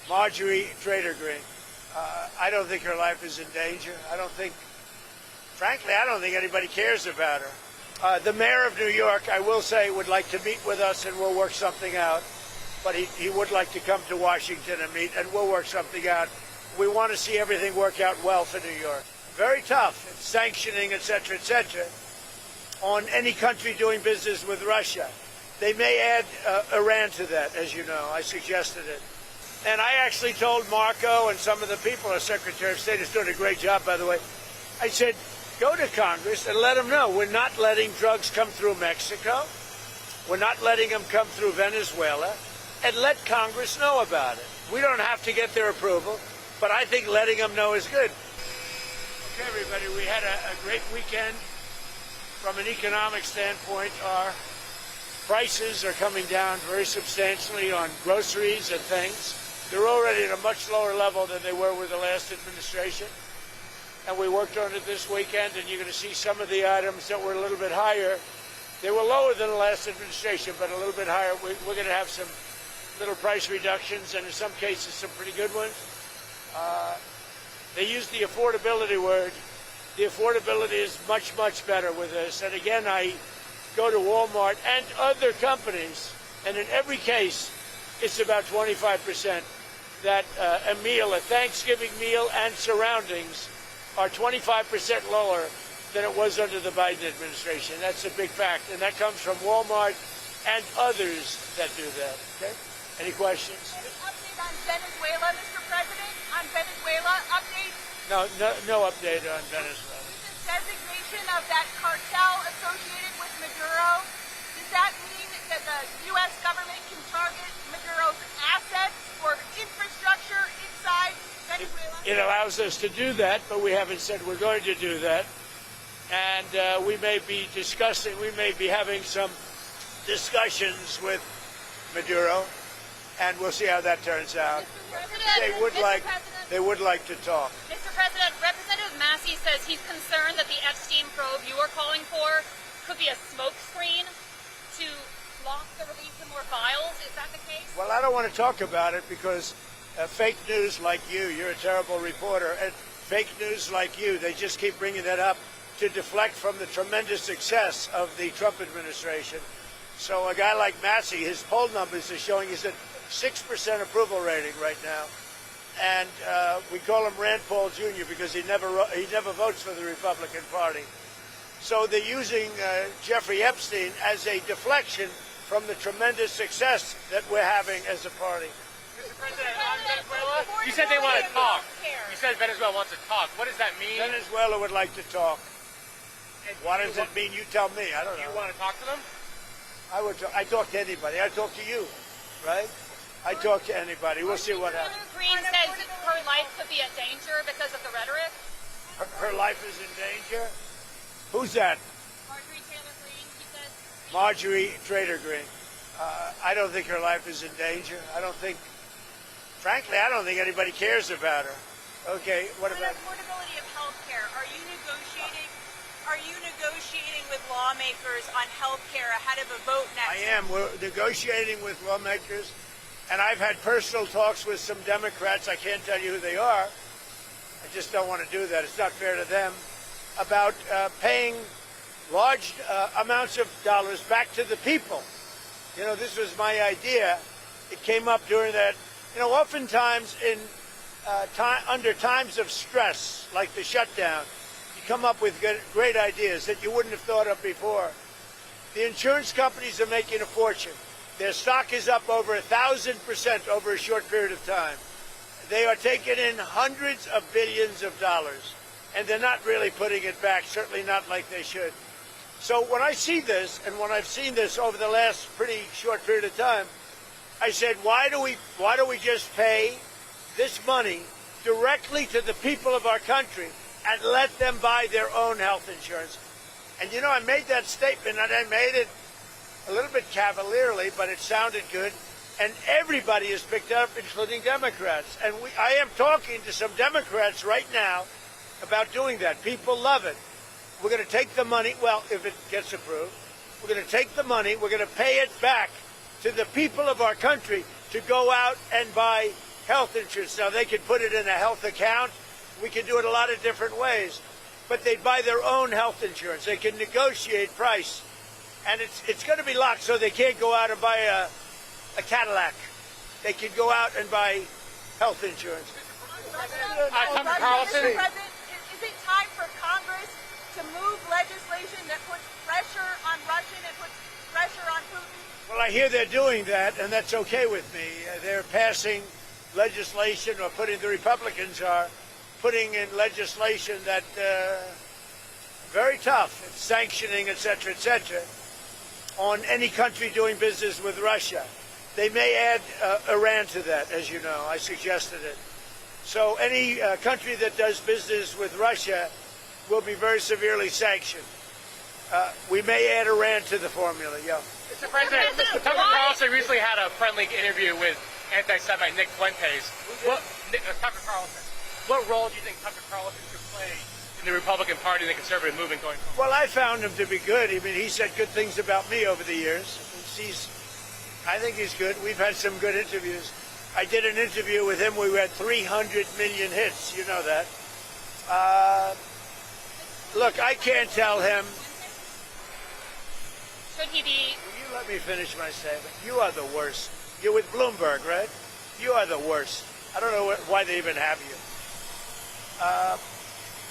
Marjorie Trader Green. I don't think her life is in danger. Frankly, I don't think anybody cares about her. The mayor of New York, I will say, would like to meet with us and we'll work something out. But he would like to come to Washington and meet, and we'll work something out. We want to see everything work out well for New York. Very tough, it's sanctioning, et cetera, on any country doing business with Russia. They may add Iran to that, as you know. I suggested it. And I actually told Marco and some of the people, our Secretary of State is doing a great job, by the way. I said, go to Congress and let them know we're not letting drugs come through Mexico. We're not letting them come through Venezuela. And let Congress know about it. We don't have to get their approval, but I think letting them know is good. Okay, everybody, we had a great weekend. From an economic standpoint, our prices are coming down very substantially on groceries and things. They're already at a much lower level than they were with the last administration. And we worked on it this weekend, and you're going to see some of the items that were a little bit higher. They were lower than the last administration, but a little bit higher. We're going to have some little price reductions, and in some cases, some pretty good ones. They use the affordability word. The affordability is much, much better with this. And again, I go to Walmart and other companies, and in every case, it's about 25%. That a meal, a Thanksgiving meal and surroundings are 25% lower than it was under the Biden administration. That's a big fact. And that comes from Walmart and others that do that. Okay? Any questions? Any update on Venezuela, Mr. President? On Venezuela, update? No update on Venezuela. This designation of that cartel associated with Maduro, does that mean that the U.S. government can target Maduro's assets or infrastructure inside Venezuela? It allows us to do that, but we haven't said we're going to do that. And we may be having some discussions with Maduro, and we'll see how that turns out. They would like to talk. Mr. President, Representative Massey says he's concerned that the Epstein probe you are calling for could be a smokescreen to block the release of more files. Is that the case? Well, I don't want to talk about it because fake news like you're a terrible reporter, and fake news like you, they just keep bringing that up to deflect from the tremendous success of the Trump administration. So a guy like Massey, his poll numbers are showing he's at 6% approval rating right now. And we call him Rand Paul Jr. because he never votes for the Republican Party. So they're using Jeffrey Epstein as a deflection from the tremendous success that we're having as a party. Mr. President, on Venezuela, you said they want to talk. You said Venezuela wants to talk. What does that mean? Venezuela would like to talk. What does it mean? You tell me. I don't know. Do you want to talk to them? I talk to anybody. I talk to you, right? I talk to anybody. We'll see what happens. Green says her life could be in danger because of the rhetoric. Her life is in danger? Who's that? Marjorie Taylor Greene, he says. Marjorie Trader Green. I don't think her life is in danger. Frankly, I don't think anybody cares about her. Okay, what about affordability of health care? Are you negotiating with lawmakers on health care ahead of a vote next? I am. We're negotiating with lawmakers, and I've had personal talks with some Democrats. I can't tell you who they are. I just don't want to do that. It's not fair to them. About paying large amounts of dollars back to the people. You know, this was my idea. It came up during that. You know, oftentimes under times of stress, like the shutdown, you come up with great ideas that you wouldn't have thought of before. The insurance companies are making a fortune. Their stock is up over 1,000% over a short period of time. They are taking in hundreds of billions of dollars, and they're not really putting it back, certainly not like they should. So when I see this, and when I've seen this over the last pretty short period of time, I said, why do we just pay this money directly to the people of our country and let them buy their own health insurance? And you know, I made that statement, and I made it a little bit cavalierly, but it sounded good. And everybody has picked up, including Democrats. And I am talking to some Democrats right now about doing that. People love it. We're going to take the money, well, if it gets approved, we're going to take the money, we're going to pay it back to the people of our country to go out and buy health insurance. Now, they could put it in a health account. We could do it a lot of different ways. But they buy their own health insurance. They can negotiate price. And it's going to be locked, so they can't go out and buy a Cadillac. They can go out and buy health insurance. Tucker Carlson. Mr. President, is it time for Congress to move legislation that puts pressure on Russia and puts pressure on Putin? Well, I hear they're doing that, and that's okay with me. They're passing legislation, or the Republicans are putting in legislation that very tough, it's sanctioning, et cetera, on any country doing business with Russia. They may add Iran to that, as you know. I suggested it. So any country that does business with Russia will be very severely sanctioned. We may add Iran to the formula, yeah. Mr. President, Tucker Carlson recently had a friendly interview with anti-Semite Nick Fuentes. Tucker Carlson. What role do you think Tucker Carlson could play in the Republican Party and the conservative movement going forward? Well, I found him to be good. I mean, he said good things about me over the years. I think he's good. We've had some good interviews. I did an interview with him. We had 300 million hits. You know that. Look, I can't tell him. Should he be? Will you let me finish my statement? You are the worst. You're with Bloomberg, right? You are the worst. I don't know why they even have you.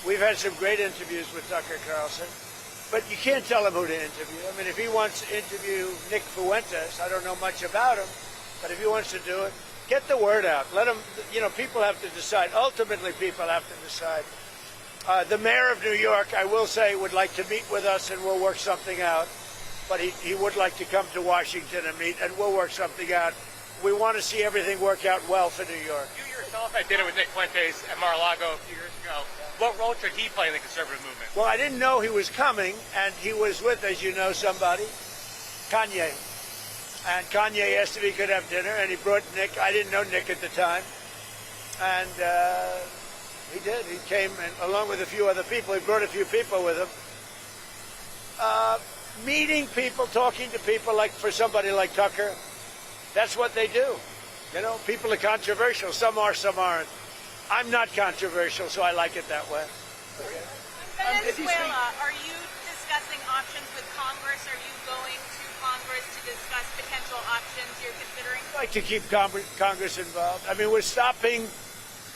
We've had some great interviews with Tucker Carlson, but you can't tell him who to interview. I mean, if he wants to interview Nick Fuentes, I don't know much about him, but if he wants to do it, get the word out. Let him, people have to decide. Ultimately, people have to decide. The mayor of New York, I will say, would like to meet with us, and we'll work something out. But he would like to come to Washington and meet, and we'll work something out. We want to see everything work out well for New York. You yourself had dinner with Nick Fuentes at Mar-a-Lago a few years ago. What role should he play in the conservative movement? Well, I didn't know he was coming, and he was with, as you know, somebody, Kanye. And Kanye asked if he could have dinner, and he brought Nick. I didn't know Nick at the time. And he did. He came, and along with a few other people. He brought a few people with him. Meeting people, talking to people, like for somebody like Tucker, that's what they do. People are controversial. Some are, some aren't. I'm not controversial, so I like it that way. In Venezuela, are you discussing options with Congress? Are you going to Congress to discuss potential options you're considering? I'd like to keep Congress involved. I mean, we're stopping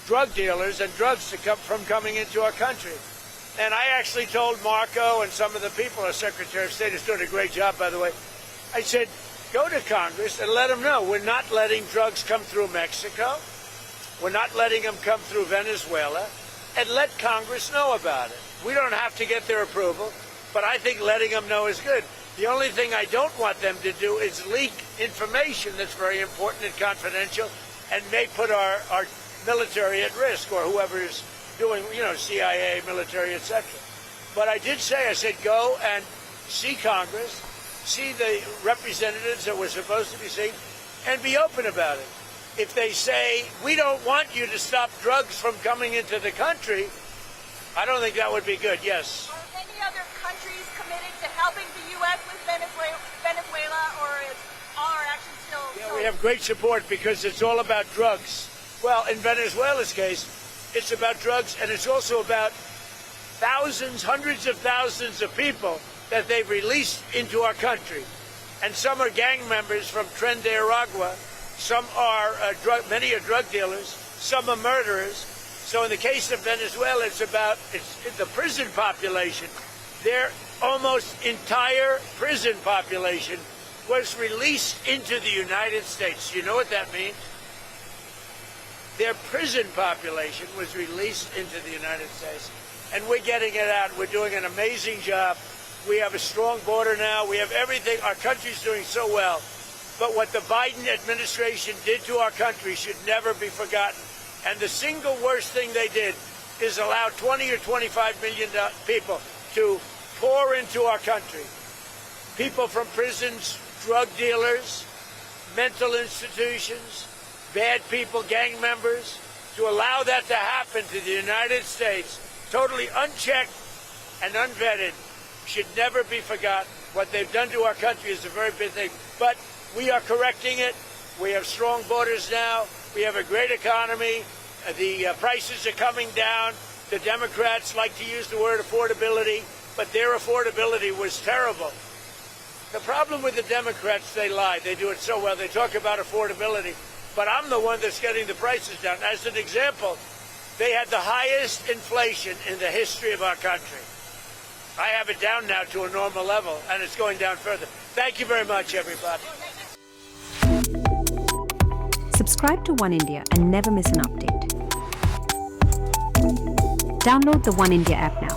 drug dealers and drugs from coming into our country. And I actually told Marco and some of the people, our Secretary of State is doing a great job, by the way. I said, go to Congress and let them know we're not letting drugs come through Mexico. We're not letting them come through Venezuela. And let Congress know about it. We don't have to get their approval, but I think letting them know is good. The only thing I don't want them to do is leak information that's very important and confidential and may put our military at risk, or whoever is doing, CIA, military, etc. But I did say, I said, go and see Congress, see the representatives that we're supposed to be seeing, and be open about it. If they say, we don't want you to stop drugs from coming into the country, I don't think that would be good, yes. Are any other countries committed to helping the U.S. with Venezuela, or is all our actions still... Yeah, we have great support because it's all about drugs. Well, in Venezuela's case, it's about drugs, and it's also about thousands, hundreds of thousands of people that they've released into our country. And some are gang members from Tren de Aragua, some are many are drug dealers, some are murderers. So in the case of Venezuela, it's the prison population. Their almost entire prison population was released into the United States. You know what that means? Their prison population was released into the United States. And we're getting it out. We're doing an amazing job. We have a strong border now. We have everything. Our country's doing so well. But what the Biden administration did to our country should never be forgotten. And the single worst thing they did is allow 20 or 25 million people to pour into our country. People from prisons, drug dealers, mental institutions, bad people, gang members, to allow that to happen to the United States, totally unchecked and unvetted, should never be forgotten. What they've done to our country is a very big thing. But we are correcting it. We have strong borders now. We have a great economy. The prices are coming down. The Democrats like to use the word affordability, but their affordability was terrible. The problem with the Democrats, they lie. They do it so well. They talk about affordability, but I'm the one that's getting the prices down. As an example, they had the highest inflation in the history of our country. I have it down now to a normal level, and it's going down further. Thank you very much, everybody. Subscribe to One India and never miss an update. Download the One India app now.